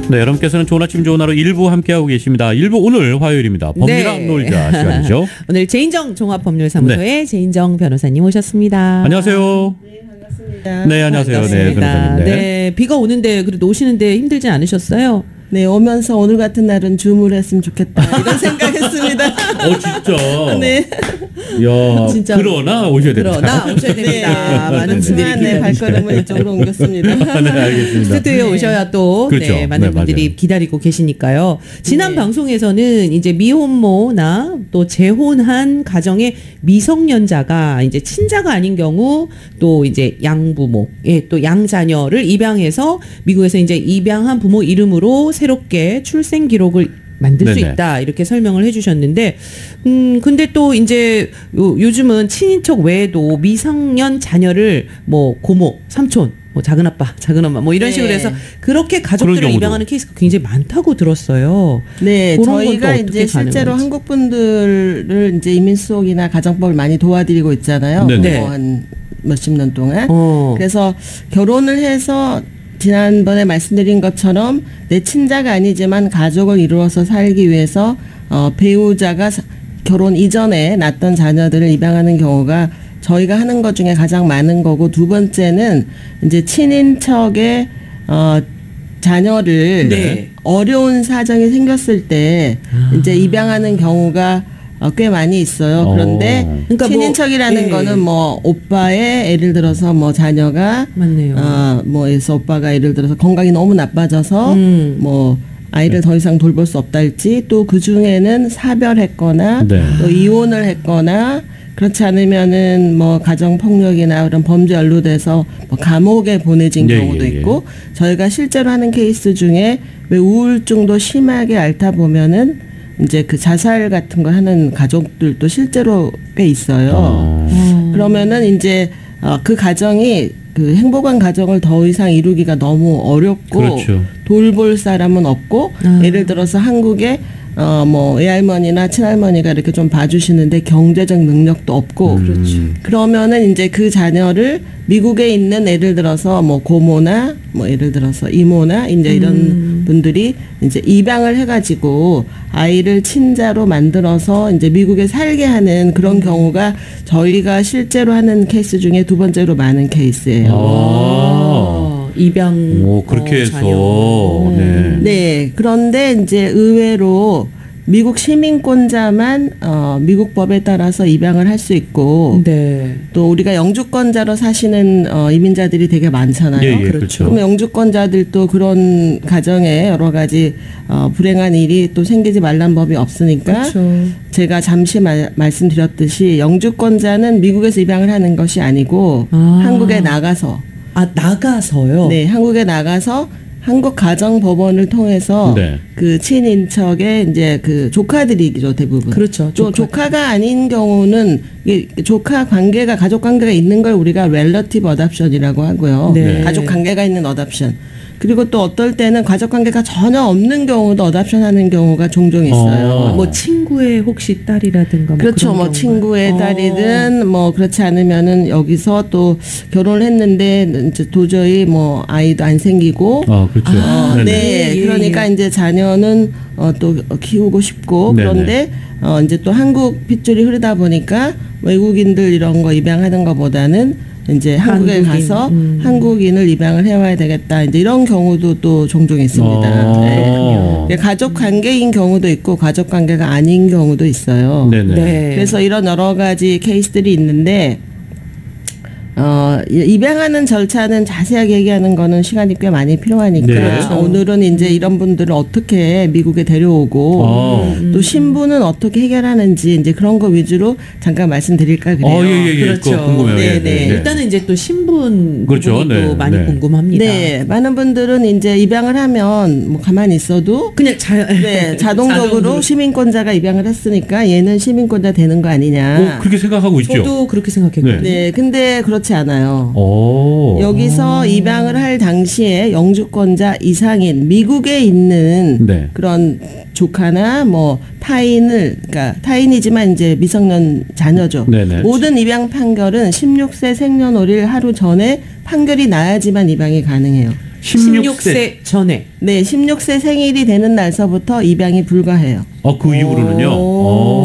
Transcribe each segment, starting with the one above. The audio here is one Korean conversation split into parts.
네, 여러분께서는 좋은 아침 좋은 하루 일부 함께하고 계십니다. 일부 오늘 화요일입니다. 법률학 놀자 시간이죠. 오늘 제인정 종합법률사무소의 네. 제인정 변호사님 오셨습니다. 안녕하세요. 네, 반갑습니다. 네, 안녕하세요. 반갑습니다. 네, 변호사님. 네, 비가 오는데 그래도 오시는데 힘들지 않으셨어요? 네, 오면서 오늘 같은 날은 줌을 했으면 좋겠다 이런 생각했습니다. 진짜. 네. 야, 진짜. 그러나 오셔야 됩니다. 그러나 오셔야 됩니다. 많은 분들이 네, 발걸음을 이쪽으로 옮겼습니다. 네, 알겠습니다. 스튜디오에 오셔야 또 그렇죠. 네, 많은 네, 분들이 맞아요. 기다리고 계시니까요. 지난 네. 방송에서는 이제 미혼모나 또 재혼한 가정의 미성년자가 이제 친자가 아닌 경우 또 이제 양부모, 또 양자녀를 입양해서 미국에서 이제 입양한 부모 이름으로 새롭게 출생 기록을 만들 수 네네. 있다 이렇게 설명을 해주셨는데, 근데 또 이제 요즘은 친인척 외에도 미성년 자녀를 뭐 고모, 삼촌, 뭐 작은아빠, 작은엄마 뭐 이런 네. 식으로 해서 그렇게 그런 가족들을 경우도. 입양하는 케이스가 굉장히 많다고 들었어요. 네, 그런 건 저희가 또 어떻게 이제 실제로 가능한지. 한국 분들을 이제 이민 수속이나 가정법을 많이 도와드리고 있잖아요. 네네. 뭐 한 몇십 년 동안. 어. 그래서 결혼을 해서 지난번에 말씀드린 것처럼 내 친자가 아니지만 가족을 이루어서 살기 위해서 배우자가 결혼 이전에 낳았던 자녀들을 입양하는 경우가 저희가 하는 것 중에 가장 많은 거고, 두 번째는 이제 친인척의 자녀를 네. 어려운 사정이 생겼을 때 이제 입양하는 경우가 꽤 많이 있어요. 그런데 그러니까 친인척이라는 뭐, 거는 뭐 오빠의 예를 들어서 뭐 자녀가 맞네요. 뭐에서 오빠가 예를 들어서 건강이 너무 나빠져서 뭐 아이를 더 이상 돌볼 수 없다 할지, 또 그 중에는 사별했거나 네. 또 이혼을 했거나, 그렇지 않으면은 뭐 가정 폭력이나 그런 범죄 연루돼서 뭐 감옥에 보내진 예, 경우도 예, 예. 있고, 저희가 실제로 하는 케이스 중에 왜 우울증도 심하게 앓다 보면은 이제 그 자살 같은 거 하는 가족들도 실제로 꽤 있어요. 그러면은 이제 그 가정이 그 행복한 가정을 더 이상 이루기가 너무 어렵고, 그렇죠. 돌볼 사람은 없고, 예를 들어서 한국에 뭐 외할머니나 친할머니가 이렇게 좀 봐주시는데 경제적 능력도 없고, 그러면은 이제 그 자녀를 미국에 있는 예를 들어서 뭐 고모나 뭐 예를 들어서 이모나 이제 이런 분들이 이제 입양을 해가지고 아이를 친자로 만들어서 이제 미국에 살게 하는 그런 경우가 저희가 실제로 하는 케이스 중에 두 번째로 많은 케이스예요. 입양. 그렇게 해서. 자녀. 네. 네, 그런데 이제 의외로 미국 시민권자만 미국 법에 따라서 입양을 할 수 있고, 네. 또 우리가 영주권자로 사시는 이민자들이 되게 많잖아요. 예, 예, 그렇죠. 그러면 영주권자들도 그런 가정에 여러 가지 불행한 일이 또 생기지 말란 법이 없으니까, 그렇죠. 제가 잠시 말씀드렸듯이 영주권자는 미국에서 입양을 하는 것이 아니고 한국에 나가서, 나가서요? 네, 한국에 나가서 한국 가정법원을 통해서 네. 그 친인척의 이제 그 조카들이죠, 대부분. 그렇죠. 또 조카가 아닌 경우는 이게 조카 관계가, 가족 관계가 있는 걸 우리가 relative adoption이라고 하고요. 네. 가족 관계가 있는 adoption. 그리고 또 어떨 때는 가족 관계가 전혀 없는 경우도 어답션 하는 경우가 종종 있어요. 뭐 친구의 혹시 딸이라든가 뭐 그렇죠. 그런 뭐 경우가. 친구의 딸이든 뭐 그렇지 않으면은 여기서 또 결혼을 했는데 이제 도저히 뭐 아이도 안 생기고. 그렇죠. 네. 네네. 예, 그러니까 이제 자녀는 또 키우고 싶고. 네네. 그런데 이제 또 한국 핏줄이 흐르다 보니까 외국인들 이런 거 입양하는 것보다는 이제 한국에 가서 한국인을 입양을 해와야 되겠다. 이제 이런 경우도 또 종종 있습니다. 네. 가족 관계인 경우도 있고 가족 관계가 아닌 경우도 있어요. 네네. 네. 그래서 이런 여러 가지 케이스들이 있는데, 입양하는 절차는 자세하게 얘기하는 거는 시간이 꽤 많이 필요하니까, 네. 오늘은 이제 이런 분들을 어떻게 미국에 데려오고 또 신분은 어떻게 해결하는지 이제 그런 거 위주로 잠깐 말씀드릴까 그래요. 예. 그렇죠. 그거 궁금해요. 예, 네. 일단은 이제 또 신분 그렇죠. 부분이 또 네. 많이 네. 궁금합니다. 네, 많은 분들은 이제 입양을 하면 뭐 가만히 있어도 그냥 자동적으로 시민권자가 입양을 했으니까 얘는 시민권자 되는 거 아니냐. 그렇게 생각하고 있죠. 저도 그렇게 생각했거든요. 네, 근데 그렇지 않아요. 여기서 아. 입양을 할 당시에 영주권자 이상인 미국에 있는 네. 그런 조카나 뭐 그러니까 타인이지만 이제 미성년 자녀죠. 네네. 모든 입양 판결은 16세 생년월일 하루 전에 판결이 나야지만 입양이 가능해요. 16세 전에. 네, 16세 생일이 되는 날서부터 입양이 불가해요. 그 이후로는요.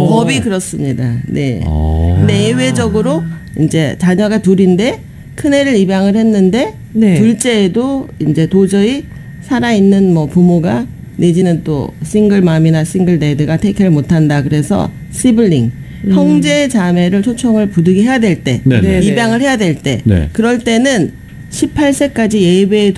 법이 그렇습니다. 네. 어. 근데 예외적으로 이제 자녀가 둘인데 큰애를 입양을 했는데 네. 둘째에도 이제 도저히 살아있는 뭐 부모가 내지는 또 싱글맘이나 싱글데드가 테이크를 못한다. 그래서 시블링 형제 자매를 초청을 부득이 해야 될 때, 네네. 입양을 해야 될 때, 네. 그럴 때는 18세까지 예외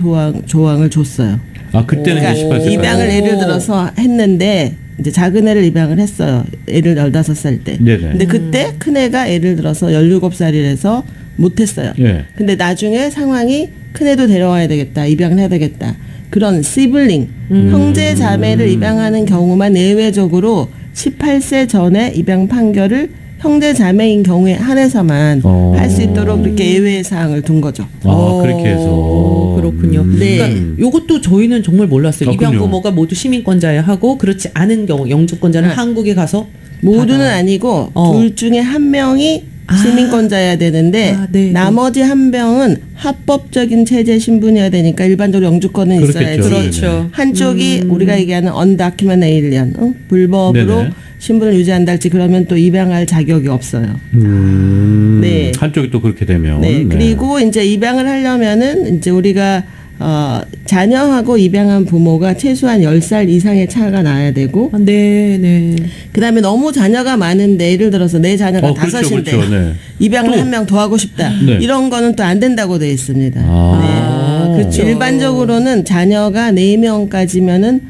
조항을 줬어요. 그때는 그러니까 이제 18세. 입양을 예를 들어서 했는데 이제 작은 애를 입양을 했어요. 애를 15살 때. 네네. 근데 그때 큰 애가 예를 들어서 17살이라서 못 했어요. 예. 근데 나중에 상황이 큰 애도 데려와야 되겠다. 입양을 해야 되겠다. 그런 시블링 형제 자매를 입양하는 경우만 예외적으로 18세 전에 입양 판결을 형제 자매인 경우에 한해서만 할 수 있도록 그렇게 예외 사항을 둔 거죠. 그렇게 해서. 그렇군요. 네. 그러니까 이것도 저희는 정말 몰랐어요. 입양 그럼요. 부모가 모두 시민권자야 하고 그렇지 않은 경우 영주권자는 한국에 가서 모두는 받아. 아니고 어. 둘 중에 한 명이 시민권자여야 되는데 네. 나머지 한 명은 합법적인 체제 신분이어야 되니까 일반적으로 영주권은 그렇겠죠. 있어야지. 그렇죠. 한쪽이 우리가 얘기하는 undocumented alien, 불법으로 네네. 신분을 유지한다 할지 그러면 또 입양할 자격이 없어요. 네. 한쪽이 또 그렇게 되면. 네. 그리고 이제 입양을 하려면은 이제 우리가 자녀하고 입양한 부모가 최소한 10살 이상의 차가 나야 되고 네. 그다음에 너무 자녀가 많은데 예를 들어서 내 자녀가 그렇죠, 5인데 그렇죠. 네. 입양을 한 명 더 하고 싶다. 네. 이런 거는 또 안 된다고 돼 있습니다. 그렇죠. 일반적으로는 자녀가 4명까지면은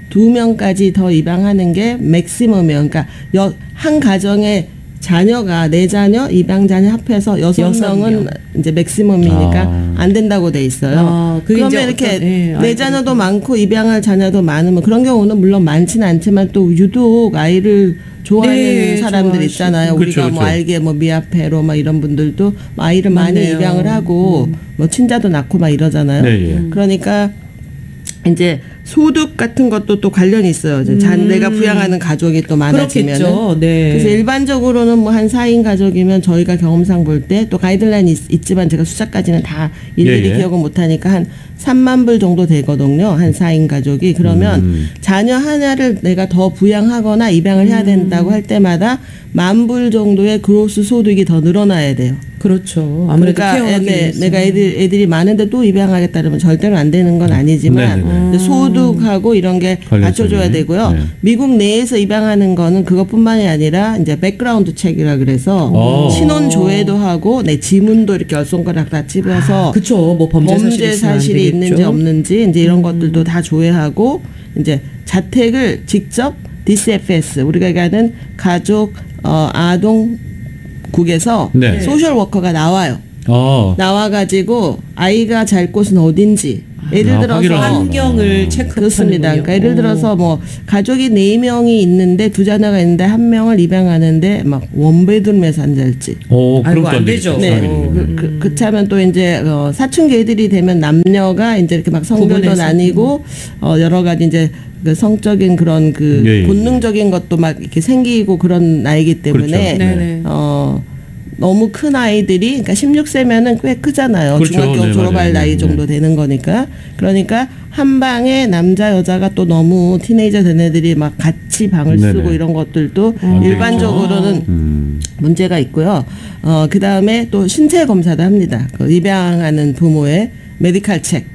2명까지 더 입양하는 게 맥시멈이에요. 그러니까 한 가정에 자녀가 4자녀, 입양 자녀 합해서 6명은 이제 맥시멈이니까 안 된다고 돼 있어요. 그게 그러면 이제 이렇게 어떤, 예, 4자녀도 많고 입양할 자녀도 많으면 그런 경우는 물론 많지는 않지만 또 유독 아이를 좋아하는 네, 사람들 좋아하시고. 있잖아요. 그렇죠, 우리가 뭐 그렇죠. 알게 뭐 미아페로 막 이런 분들도 아이를 많이 맞네요. 입양을 하고 뭐 친자도 낳고 막 이러잖아요. 네, 예. 그러니까 이제 소득 같은 것도 또 관련이 있어요. 이제 내가 부양하는 가족이 또 많아지면은. 그렇겠죠. 네. 그래서 일반적으로는 뭐 한 4인 가족이면 저희가 경험상 볼 때 또 가이드라인이 있지만 제가 숫자까지는 다 일일이 예, 예. 기억을 못 하니까 한 3만 불 정도 되거든요. 한 4인 가족이. 그러면 자녀 하나를 내가 더 부양하거나 입양을 해야 된다고 할 때마다 10,000불 정도의 그로스 소득이 더 늘어나야 돼요. 그렇죠. 아무래도 그러니까 케어하기 위해서. 내가 애들이 많은데 또 입양하겠다 그러면 절대로 안 되는 건 아니지만 네네네. 근데 소득하고 이런 게 맞춰줘야 관련성이. 되고요. 네. 미국 내에서 입양하는 거는 그것뿐만이 아니라 이제 백그라운드 책이라 그래서 신원 조회도 하고 내 지문도 이렇게 열 손가락 다 찝어서 그쵸. 뭐 범죄 사실이 있으면 안 있는지 되겠죠. 없는지 이제 이런 것들도 다 조회하고 이제 자택을 직접 DCFS 우리가 얘기하는 가족 아동국에서 네. 소셜 워커가 나와요. 어. 나와가지고 아이가 잘 곳은 어딘지 예를 확인을 들어서 하는구나. 환경을 체크하는군요. 그렇습니다. 그러니까 예를 들어서 뭐 가족이 4명이 있는데 2자녀가 있는데 1명을 입양하는데 막 원베드룸에 산다할지 그런 아이고, 것도 안 되죠. 네. 당연히. 그렇다면 또 이제 사춘기 애들이 되면 남녀가 이제 이렇게 막 성별도 구분해서. 나뉘고 여러 가지 이제 그 성적인 그런 그 예, 예. 본능적인 것도 막 이렇게 생기고 그런 나이기 때문에 그렇죠. 네네. 너무 큰 아이들이 그러니까 16세면은 꽤 크잖아요. 그렇죠. 중학교 네, 졸업할 맞아요. 나이 네. 정도 되는 거니까. 그러니까 한 방에 남자 여자가 또 너무 티네이저 된 애들이 막 같이 방을 네네. 쓰고 이런 것들도 안 일반적으로는 문제가 있고요. 그 다음에 또 신체 검사도 합니다. 그 입양하는 부모의 메디칼 책.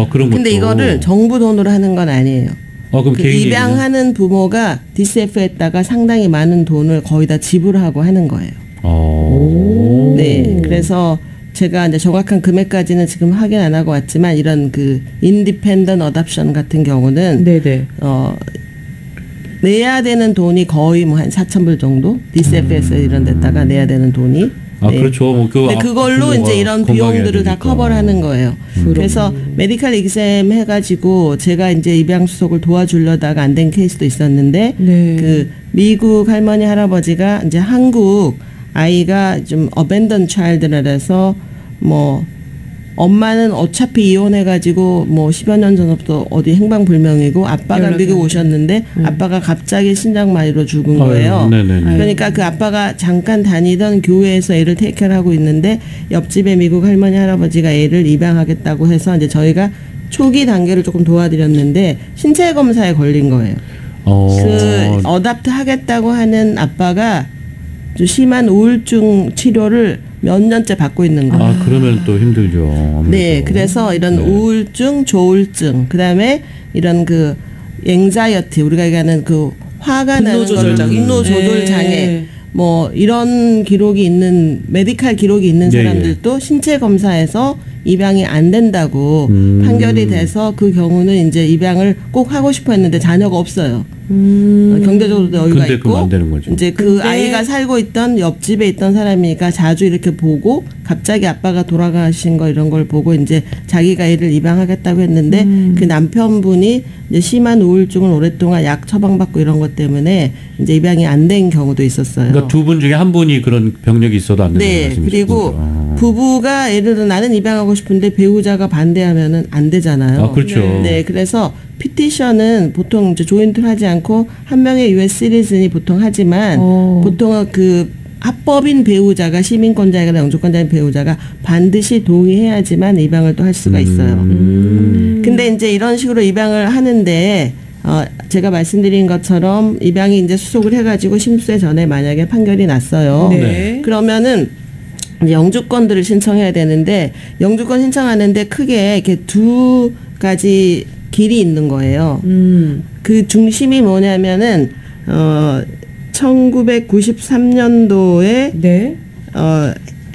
그런 것도. 근데 이거를 정부 돈으로 하는 건 아니에요. 그럼 그 개인이 입양하는 부모가 DCF에다가 상당히 많은 돈을 거의 다 지불하고 하는 거예요. 네, 그래서 제가 이제 정확한 금액까지는 지금 확인 안 하고 왔지만 이런 그 인디펜던트 어답션 같은 경우는 네네. 내야 되는 돈이 거의 뭐 한 4,000불 정도 DCF에서 이런 데다가 내야 되는 돈이. 네. 그렇죠. 뭐 근데 그걸로 부모가 이제 이런 건강해야 비용들을 다 되니까. 커버를 하는 거예요. 그래서 메디컬 익셈 해가지고 제가 이제 입양 수속을 도와주려다가 안 된 케이스도 있었는데 네. 그 미국 할머니 할아버지가 이제 한국 아이가 좀 어벤던 차일드라서 뭐 엄마는 어차피 이혼해가지고 뭐 10여 년 전부터 어디 행방불명이고 아빠가 연락이 미국 안 돼. 오셨는데 아빠가 갑자기 심장마비로 죽은 거예요. 네네네. 그러니까 그 아빠가 잠깐 다니던 교회에서 애를 테이크하고 있는데 옆집에 미국 할머니 할아버지가 애를 입양하겠다고 해서 이제 저희가 초기 단계를 조금 도와드렸는데 신체 검사에 걸린 거예요. 그 어답트 하겠다고 하는 아빠가 좀 심한 우울증 치료를 몇 년째 받고 있는 거예요. 아, 그러면 또 힘들죠. 아무래도. 네, 그래서 이런 네. 우울증, 조울증, 그다음에 이런 그 앵자이어티 우리가 얘기하는 그 화가 나는 분노 조절 장애. 분노 조절 네. 장애 뭐 이런 기록이 있는 메디칼 기록이 있는 네, 사람들도 신체 검사에서 입양이 안 된다고 판결이 돼서 그 경우는 이제 입양을 꼭 하고 싶어 했는데 자녀가 없어요. 경제적으로도 여유가 근데 그럼 있고 안 되는 거죠. 이제 그 근데 아이가 살고 있던 옆집에 있던 사람이니까 자주 이렇게 보고 갑자기 아빠가 돌아가신 거 이런 걸 보고 이제 자기가 애를 입양하겠다고 했는데 그 남편분이 이제 심한 우울증을 오랫동안 약 처방받고 이런 것 때문에 이제 입양이 안 된 경우도 있었어요. 그러니까 두 분 중에 한 분이 그런 병력이 있어도 안 된다는 네, 말씀이시죠. 그리고 부부가 예를 들어 나는 입양하고 싶은데 배우자가 반대하면은 안 되잖아요. 아, 그렇죠. 네, 그래서 피티션은 보통 이제 조인트를 하지 않고 한 명의 US 시리즌이 보통 하지만 보통은 그 합법인 배우자가 시민권자이거나 영주권자인 배우자가 반드시 동의해야지만 입양을 또 할 수가 있어요. 근데 이제 이런 식으로 입양을 하는데 제가 말씀드린 것처럼 입양이 이제 수속을 해가지고 심수에 전에 만약에 판결이 났어요. 네. 그러면은 이제 영주권들을 신청해야 되는데 영주권 신청하는데 크게 이렇게 두 가지 길이 있는 거예요. 그 중심이 뭐냐면은 1993년도에 네.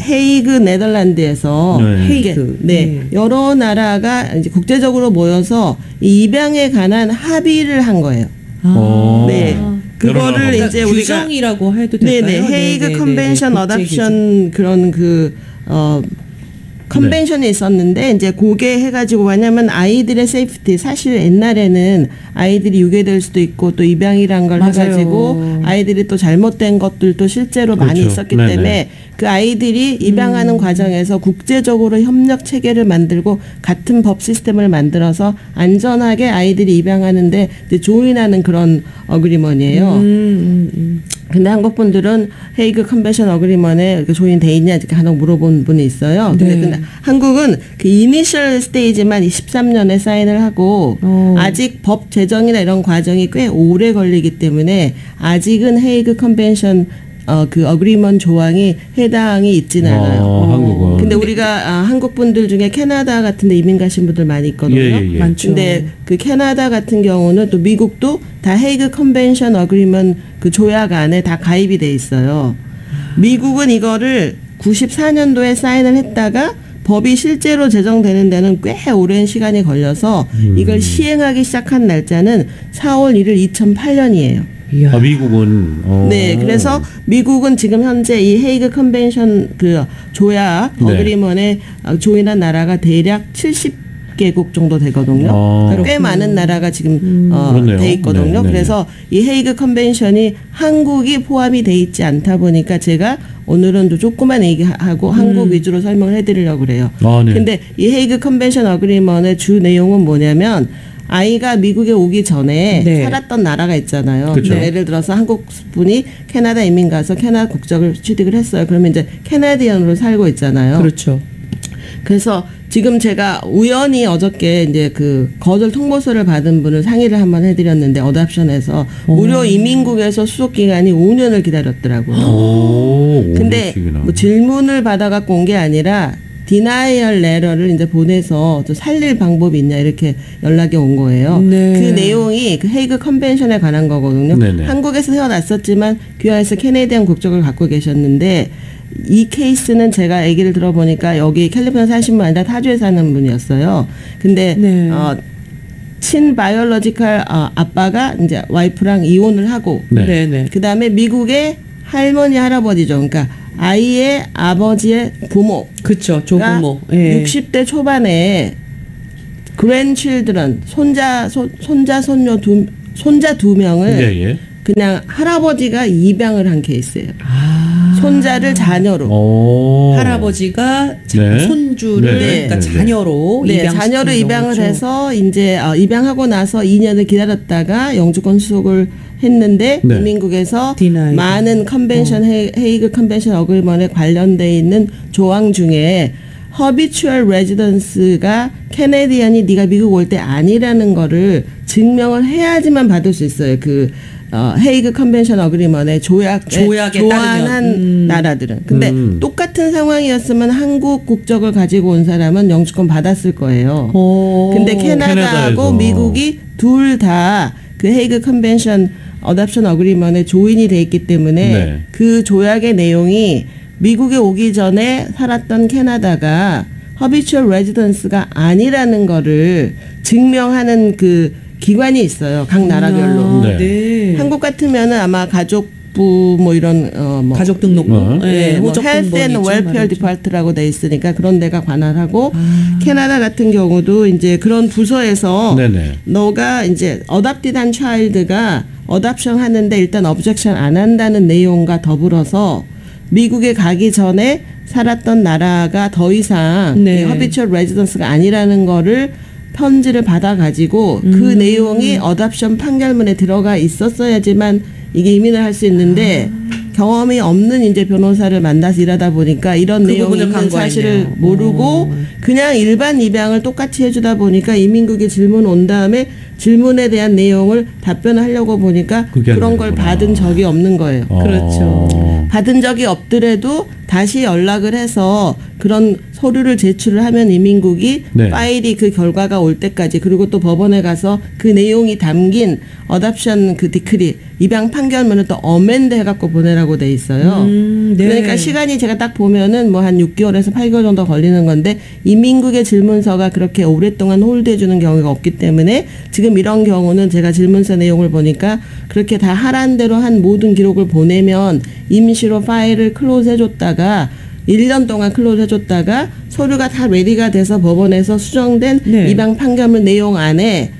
헤이그 네덜란드에서 네. 헤이그. 네, 여러 나라가 이제 국제적으로 모여서 이 입양에 관한 합의를 한 거예요. 네. 그거를 여러 이제 우리가 규정이라고 해도 될까요? 네네 헤이그 네네네. 컨벤션 국제 규정. 어답션 그런 그 컨벤션이 있었는데 이제 그게 해가지고 왜냐면 아이들의 세이프티 사실 옛날에는 아이들이 유괴될 수도 있고 또 입양이란 걸 맞아요. 해가지고 아이들이 또 잘못된 것들도 실제로 많이 그렇죠. 있었기 네네. 때문에 그 아이들이 입양하는 과정에서 국제적으로 협력 체계를 만들고 같은 법 시스템을 만들어서 안전하게 아이들이 입양하는데 이제 조인하는 그런 어그리먼이에요. 근데 한국 분들은 헤이그 컨벤션 어그리먼에 조인돼 있냐 이렇게 하나 물어본 분이 있어요. 네. 근데 한국은 그 이니셜 스테이지만 23년에 사인을 하고 아직 법 제정이나 이런 과정이 꽤 오래 걸리기 때문에 아직은 헤이그 컨벤션 그 어그리먼 조항이 해당이 있지는 않아요. 한국은. 근데 우리가 한국 분들 중에 캐나다 같은 데 이민 가신 분들 많이 있거든요. 예. 많죠. 근데 그 캐나다 같은 경우는 또 미국도 다 헤이그 컨벤션 어그리먼 그 조약 안에 다 가입이 돼 있어요. 미국은 이거를 94년도에 사인을 했다가 법이 실제로 제정되는 데는 꽤 오랜 시간이 걸려서 이걸 시행하기 시작한 날짜는 4월 1일 2008년이에요. 이야. 미국은 네, 그래서 미국은 지금 현재 이 헤이그 컨벤션 그 조약 네. 어그리먼에 조인한 나라가 대략 70개국 정도 되거든요. 그러니까 꽤 많은 나라가 지금 그렇네요. 돼 있거든요. 네. 그래서 이 헤이그 컨벤션이 한국이 포함이 돼 있지 않다 보니까 제가 오늘은 또 조그만 얘기하고 한국 위주로 설명을 해드리려고 그래요. 네. 근데 이 헤이그 컨벤션 어그리먼의 주 내용은 뭐냐면 아이가 미국에 오기 전에 네. 살았던 나라가 있잖아요. 그쵸. 예를 들어서 한국 분이 캐나다 이민 가서 캐나다 국적을 취득을 했어요. 그러면 이제 캐나디언으로 살고 있잖아요. 그렇죠. 그래서 지금 제가 우연히 어저께 이제 그 거절 통보서를 받은 분을 상의를 한번 해드렸는데 어답션에서 무료 이민국에서 수속 기간이 5년을 기다렸더라고요. 근데 뭐 질문을 받아갖고 온 게 아니라 디나이얼 레터를 이제 보내서 또 살릴 방법이 있냐 이렇게 연락이 온 거예요. 네. 그 내용이 그 헤이그 컨벤션에 관한 거거든요. 네네. 한국에서 태어났었지만 귀화해서 캐네디안 국적을 갖고 계셨는데 이 케이스는 제가 얘기를 들어보니까 여기 캘리포니아 사신 분 아니라 타주에 사는 분이었어요. 근데 네. 친바이올로지컬 아빠가 이제 와이프랑 이혼을 하고 네. 네. 그다음에 미국의 할머니 할아버지죠. 그러니까 아이의 아버지의 부모 그렇죠. 조부모. 예. 60대 초반에 grandchildren 손자 두 명을 예. 그냥 할아버지가 입양을 한 케이스예요. 손자를 자녀로. 할아버지가 네. 손주를 네. 그러니까 네. 자녀로 네, 입양시킨 자녀를 입양을 경우죠. 해서 이제 입양하고 나서 2년을 기다렸다가 영주권 수속을 했는데 네. 이민국에서 디나이. 많은 컨벤션 헤이그 컨벤션 어그리먼에 관련돼 있는 조항 중에 허비추얼 레지던스가 캐네디언이 네가 미국 올 때 아니라는 거를 증명을 해야지만 받을 수 있어요. 그 헤이그 컨벤션 어그리먼의 조약에 조안한 따르면. 나라들은. 근데 똑같은 상황이었으면 한국 국적을 가지고 온 사람은 영주권 받았을 거예요. 근데 캐나다하고 캐나다에서. 미국이 둘 다 그 헤이그 컨벤션 어답션 어그리먼에 조인이 돼 있기 때문에 네. 그 조약의 내용이 미국에 오기 전에 살았던 캐나다가 허비추얼 레지던스가 아니라는 거를 증명하는 그 기관이 있어요. 각 나라별로. 네. 네. 한국 같으면은 아마 가족부 뭐 이런 뭐 가족 등록부, 네, 뭐 호적 헬스 앤 등본이 웰페어 있죠. 디파트라고 돼 있으니까 그런 데가 관할하고 캐나다 같은 경우도 이제 그런 부서에서 네네. 너가 이제 어답티드한 차일드가 어답션 하는데 일단 objection 안 한다는 내용과 더불어서 미국에 가기 전에 살았던 나라가 더 이상 네. 허비추얼 레지던스가 아니라는 거를 편지를 받아 가지고 그 내용이 어답션 판결문에 들어가 있었어야지만 이게 이민을 할 수 있는데 경험이 없는 이제 변호사를 만나서 일하다 보니까 이런 그 내용이 부분을 있는 간과했네요. 사실을 모르고 그냥 일반 입양을 똑같이 해주다 보니까 이민국에 질문 온 다음에 질문에 대한 내용을 답변을 하려고 보니까 그게 안 그런 걸 되는구나. 받은 적이 없는 거예요. 그렇죠. 받은 적이 없더라도 다시 연락을 해서 그런 서류를 제출을 하면 이민국이 네. 파일이 그 결과가 올 때까지 그리고 또 법원에 가서 그 내용이 담긴 어답션 그 디크리 입양 판결문을 또 어멘드 해갖고 보내라고 돼 있어요. 네. 그러니까 시간이 제가 딱 보면은 뭐 한 6개월에서 8개월 정도 걸리는 건데 이민국의 질문서가 그렇게 오랫동안 홀드해주는 경우가 없기 때문에 지금 이런 경우는 제가 질문서 내용을 보니까 그렇게 다 하란 대로 한 모든 기록을 보내면 임시로 파일을 클로즈 해줬다가 1년 동안 클로즈 해줬다가 서류가 다 레디가 돼서 법원에서 수정된 네. 입양 판결문 내용 안에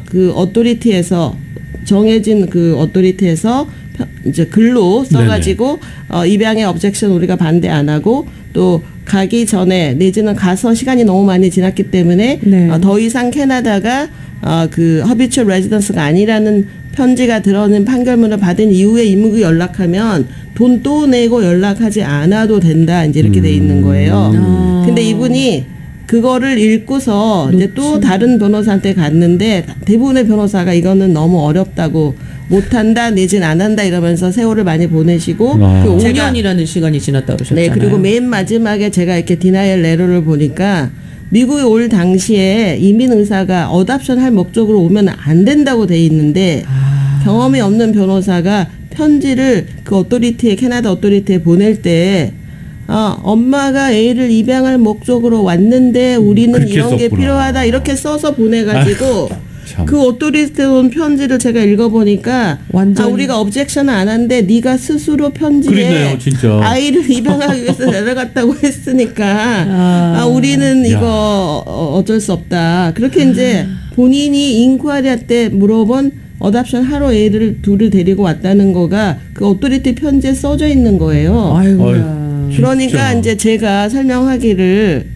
그 어토리티에서 정해진 그 어토리티에서 이제 글로 써가지고 입양의 objection 우리가 반대 안 하고 또 가기 전에 내지는 가서 시간이 너무 많이 지났기 때문에 네. 더 이상 캐나다가 그 허비추얼 레지던스가 아니라는 편지가 들어있는 판결문을 받은 이후에 이민국이 연락하면 돈 또 내고 연락하지 않아도 된다 이제 이렇게 돼 있는 거예요. 근데 이분이 그거를 읽고서 이제 또 다른 변호사한테 갔는데 대부분의 변호사가 이거는 너무 어렵다고 못한다 내진 안 한다 이러면서 세월을 많이 보내시고 그 제가 5년이라는 시간이 지났다 그러셨잖아요. 네, 그리고 맨 마지막에 제가 이렇게 디나이얼 레터를 보니까 미국에 올 당시에 이민 의사가 어답션 할 목적으로 오면 안 된다고 돼 있는데 경험이 없는 변호사가 편지를 그 어토리티에 캐나다 어토리티에 보낼 때 엄마가 애를 입양할 목적으로 왔는데 우리는 그렇게 이런 게 썼구나. 필요하다 이렇게 써서 보내가지고 참. 그 오토리티에 온 편지를 제가 읽어보니까 완전- 우리가 objection 안 한데 네가 스스로 편지에 그러네요, 진짜. 아이를 입양하기 위해서 내려갔다고 했으니까 우리는 야. 이거 어쩔 수 없다. 그렇게 이제 본인이 인quiry 때 물어본 어답션 하러 애를 둘을 데리고 왔다는 거가 그 오토리티 편지에 써져 있는 거예요. 아이고야. 그러니까 진짜. 이제 제가 설명하기를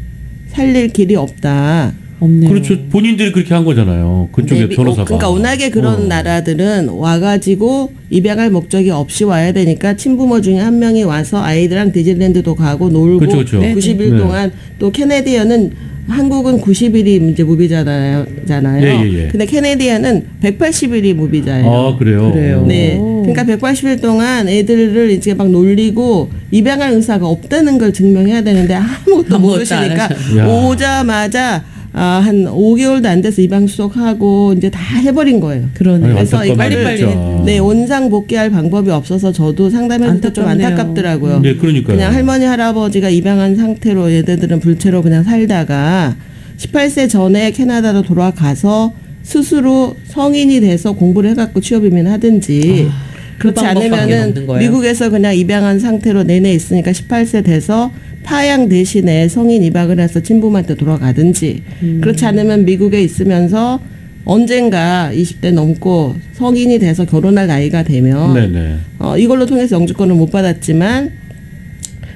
살릴 길이 없다. 없네요. 그렇죠. 본인들이 그렇게 한 거잖아요. 그쪽에 네, 변호사가. 그러니까 워낙에 그런 나라들은 와가지고 입양할 목적이 없이 와야 되니까 친부모 중에 한 명이 와서 아이들랑 디즈니랜드도 가고 놀고 그렇죠, 그렇죠. 네, 90일 네. 동안 또 캐네디언은 한국은 90일이 이제 무비잖아요. 예. 근데 캐네디언은 180일이 무비자예요. 아, 그래요. 그래요. 네. 그러니까 180일 동안 애들을 이제 막 놀리고 입양할 의사가 없다는 걸 증명해야 되는데 아무것도 아무것도 모르시니까 안 야. 오자마자 한 5개월도 안 돼서 입양 수속하고 이제 다 해버린 거예요. 그러네. 아니, 그래서 안타깝네, 이거를 진짜. 네, 온상 복귀할 방법이 없어서 저도 상담했을 때 좀 안타깝네요. 안타깝더라고요. 네, 그러니까요. 그냥 할머니 할아버지가 입양한 상태로 얘네들은 불체로 그냥 살다가 18세 전에 캐나다로 돌아가서 스스로 성인이 돼서 공부를 해갖고 취업 이민 하든지 그 그렇지 방법밖에 않으면은 없는 거예요? 미국에서 그냥 입양한 상태로 내내 있으니까 18세 돼서 파양 대신에 성인 입양을 해서 친부모한테 돌아가든지 그렇지 않으면 미국에 있으면서 언젠가 20대 넘고 성인이 돼서 결혼할 나이가 되면 네네. 이걸로 통해서 영주권을 못 받았지만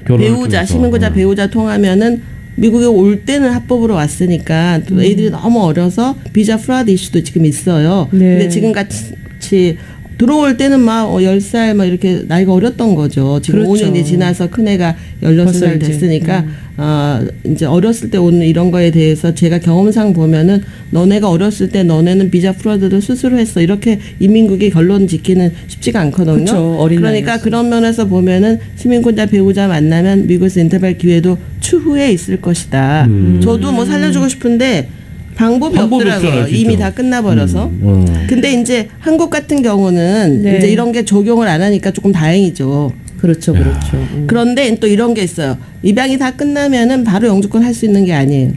결혼을 배우자 통해서. 시민구자 배우자 통하면은 미국에 올 때는 합법으로 왔으니까 또 애들이 너무 어려서 비자 프라드 이슈도 지금 있어요. 네. 근데 지금 같이 들어올 때는 막 10살 막 이렇게 나이가 어렸던 거죠. 지금 그렇죠. 5년이 지나서 큰애가 벌써 16살 이제, 됐으니까 이제 어렸을 때 오는 이런 거에 대해서 제가 경험상 보면은 너네가 어렸을 때 너네는 비자 프라드를 스스로 했어. 이렇게 이민국이 결론 짓기는 쉽지가 않거든요. 그렇죠. 어린 그러니까 나이였어요. 그런 면에서 보면은 시민권자 배우자 만나면 미국에서 인터뷰할 기회도 추후에 있을 것이다. 저도 뭐 살려주고 싶은데 방법이 없더라고요. 없잖아요, 진짜. 이미 다 끝나버려서. 근데 이제 한국 같은 경우는 네. 이제 이런 게 적용을 안 하니까 조금 다행이죠. 그렇죠, 그렇죠. 그런데 또 이런 게 있어요. 입양이 다 끝나면은 바로 영주권 할 수 있는 게 아니에요.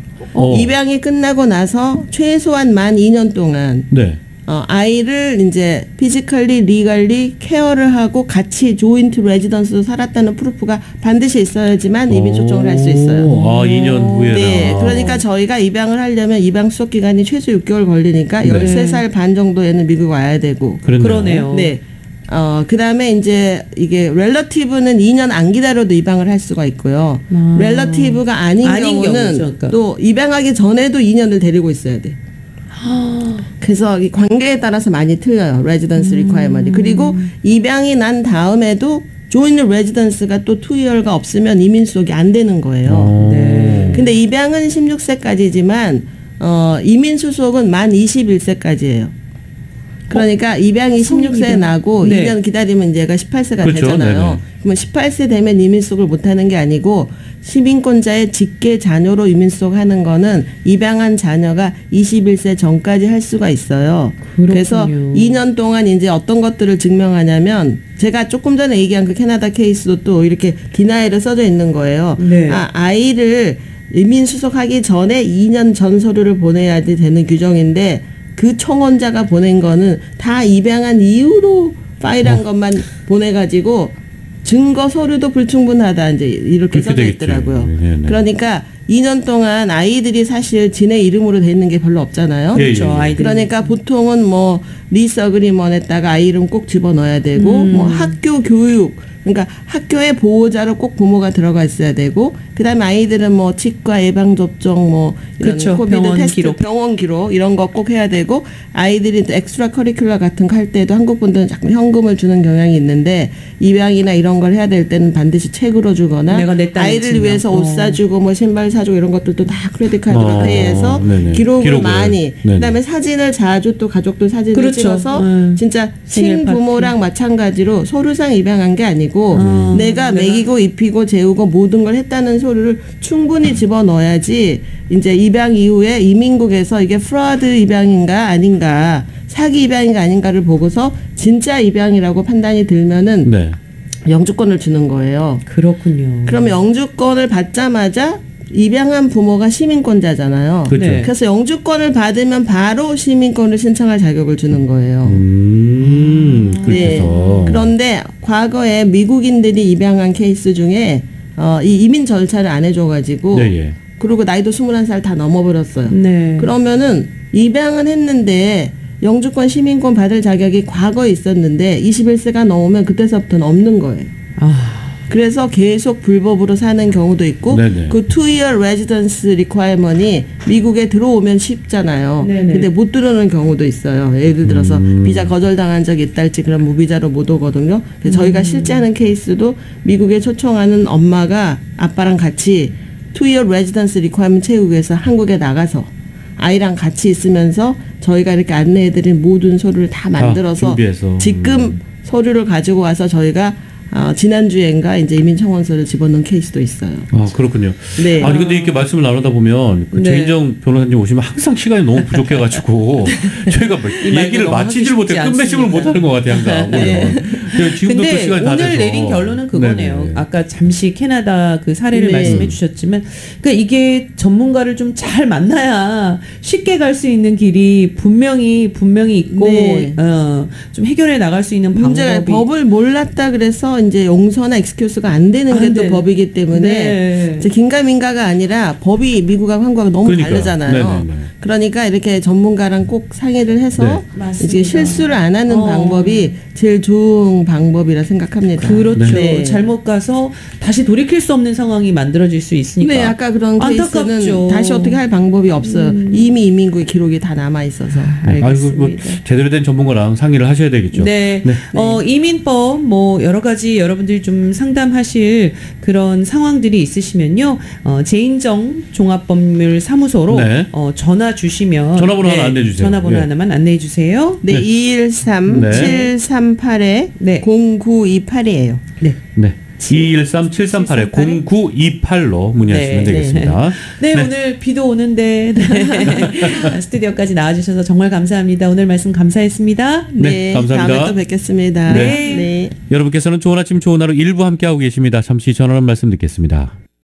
입양이 끝나고 나서 최소한 만 2년 동안 네. 아이를 이제 피지컬리 리걸리 케어를 하고 같이 조인트 레지던스로 살았다는 프루프가 반드시 있어야지만 이민 초청을 할 수 있어요. 2년 후에. 네, 그러니까 저희가 입양을 하려면 입양 수속 기간이 최소 6개월 걸리니까 네. 13살 반 정도에는 미국 와야 되고. 그러네요. 네. 그다음에 이제 이게 렐러티브는 2년 안 기다려도 입양을 할 수가 있고요. 렐러티브가 아닌 경우는 경우죠, 그러니까. 또 입양하기 전에도 2년을 데리고 있어야 돼. 그래서 이 관계에 따라서 많이 틀려요. 레지던스 리콰이어먼트. 그리고 입양이 난 다음에도 조인 레지던스가 또 2year가 없으면 이민 수속이 안 되는 거예요. 네. 근데 입양은 16세까지지만 이민 수속은 만 21세까지예요. 그러니까 입양이 16세에 나고 네. 2년 기다리면 얘가 18세가 그렇죠. 되잖아요. 네네. 그러면 18세 되면 이민 수속을 못하는 게 아니고 시민권자의 직계 자녀로 이민 수속하는 거는 입양한 자녀가 21세 전까지 할 수가 있어요. 그래서 2년 동안 이제 어떤 것들을 증명하냐면 제가 조금 전에 얘기한 그 캐나다 케이스도 또 이렇게 디나이를 써져 있는 거예요. 네. 아이를 이민 수속하기 전에 2년 전 서류를 보내야 되는 규정인데 그 청원자가 보낸 거는 다 입양한 이후로 파일한 것만 보내가지고 증거 서류도 불충분하다 이제 이렇게 써져 되겠지. 있더라고요. 네네. 그러니까 2년 동안 아이들이 사실 지네 이름으로 돼 있는 게 별로 없잖아요. 예, 그렇죠. 예, 예. 아이들. 그러니까 보통은 뭐 리스 어그리먼에다가 아이 이름 꼭 집어넣어야 되고 뭐 학교 교육 그러니까 학교의 보호자로 꼭 부모가 들어가 있어야 되고 그다음에 아이들은 뭐 치과 예방 접종 뭐 이런 그렇죠. 코비드 병원 테스트 기록. 병원 기록 이런 거 꼭 해야 되고 아이들이 또 엑스트라 커리큘러 같은 거 할 때도 한국 분들은 자꾸 현금을 주는 경향이 있는데 입양이나 이런 걸 해야 될 때는 반드시 책으로 주거나 내가 내 딸을 아이를 증명. 위해서 옷 사주고 뭐 신발 사주고 이런 것들도 다 크레딧 카드로 페이해서 네네. 기록을 많이 네네. 그다음에 사진을 자주 또 가족들 사진을 그렇죠. 찍어서 진짜 생일 친부모랑 마찬가지로 서류상 입양한 게 아니고 내가 먹이고 입히고 재우고 모든 걸 했다는 서류를 충분히 집어넣어야지 이제 입양 이후에 이민국에서 이게 프라드 입양인가 아닌가 사기 입양인가 아닌가를 보고서 진짜 입양이라고 판단이 들면은 네. 영주권을 주는 거예요. 그렇군요. 그러면 영주권을 받자마자 입양한 부모가 시민권자잖아요. 그렇죠. 네. 그래서 영주권을 받으면 바로 시민권을 신청할 자격을 주는 거예요. 그렇게 해서. 그런데 과거에 미국인들이 입양한 케이스 중에 이 이민 절차를 안 해줘가지고 네, 예. 그리고 나이도 21살 다 넘어버렸어요. 네. 그러면은 입양은 했는데 영주권 시민권 받을 자격이 과거에 있었는데 21세가 넘으면 그때서부터는 없는 거예요. 그래서 계속 불법으로 사는 경우도 있고 네네. 그 2year residence requirement이 미국에 들어오면 쉽잖아요. 네네. 근데 못 들어오는 경우도 있어요. 예를 들어서 비자 거절당한 적이 있다 할지 그럼 무비자로 못 오거든요. 그래서 저희가 실제 하는 케이스도 미국에 초청하는 엄마가 아빠랑 같이 2year residence requirement 채우기 위해서 한국에 나가서 아이랑 같이 있으면서 저희가 이렇게 안내해드린 모든 서류를 다 만들어서 준비해서. 지금 서류를 가지고 와서 저희가 지난주엔가 이제 이민청원서를 집어넣은 케이스도 있어요. 그렇군요. 네. 아니 근데 이렇게 말씀을 나누다 보면 그 네. 최인정 변호사님 오시면 항상 시간이 너무 부족해가지고 저희가 뭐 이 말도 얘기를 너무 마치질 하기 못해 쉽지 끝맺음을 않습니다. 못하는 것 같아요 항상. 네. 그래서 지금도 또 근데 시간이 다 오늘 돼서. 내린 결론은 그거네요. 네네. 아까 잠시 캐나다 그 사례를 네. 말씀해 주셨지만, 그러니까 이게 전문가를 좀 잘 만나야 쉽게 갈 수 있는 길이 분명히 있고, 네. 좀 해결해 나갈 수 있는 문제가 방법이. 법을 몰랐다 그래서 해서 이제 용서나 익스큐스가 안 되는 게 안 또 되는. 법이기 때문에 네. 이제 긴가민가가 아니라 법이 미국하고 한국하고 너무 그러니까요. 다르잖아요. 네네네. 그러니까 이렇게 전문가랑 꼭 상의를 해서 네. 맞습니다. 이제 실수를 안 하는 어. 방법이 제일 좋은 방법이라 생각합니다. 그렇죠. 네. 잘못 가서 다시 돌이킬 수 없는 상황이 만들어질 수 있으니까. 네, 아까 그런 케이스는 안타깝죠. 다시 어떻게 할 방법이 없어요. 이미 이민국의 기록이 다 남아 있어서. 아이고, 알겠습니다. 뭐 제대로 된 전문가랑 상의를 하셔야 되겠죠. 네. 이민법 뭐 여러 가지 여러분들이 좀 상담하실 그런 상황들이 있으시면요. 제인정 종합법률사무소로 네. 전화 주시면 전화번호 하나 안내해 주세요. 전화번호 예. 하나만 안내해 주세요. 네, 네. 213-738에 네. 0928이에요. 네. 네. 213-738-0928로 문의하시면 네. 되겠습니다. 네, 오늘 비도 오는데 네. 스튜디오까지 나와주셔서 정말 감사합니다. 오늘 말씀 감사했습니다. 네, 감사합니다. 다음에 또 뵙겠습니다. 네. 네. 여러분께서는 좋은 아침 좋은 하루 일부 함께하고 계십니다. 잠시 전하는 말씀 듣겠습니다.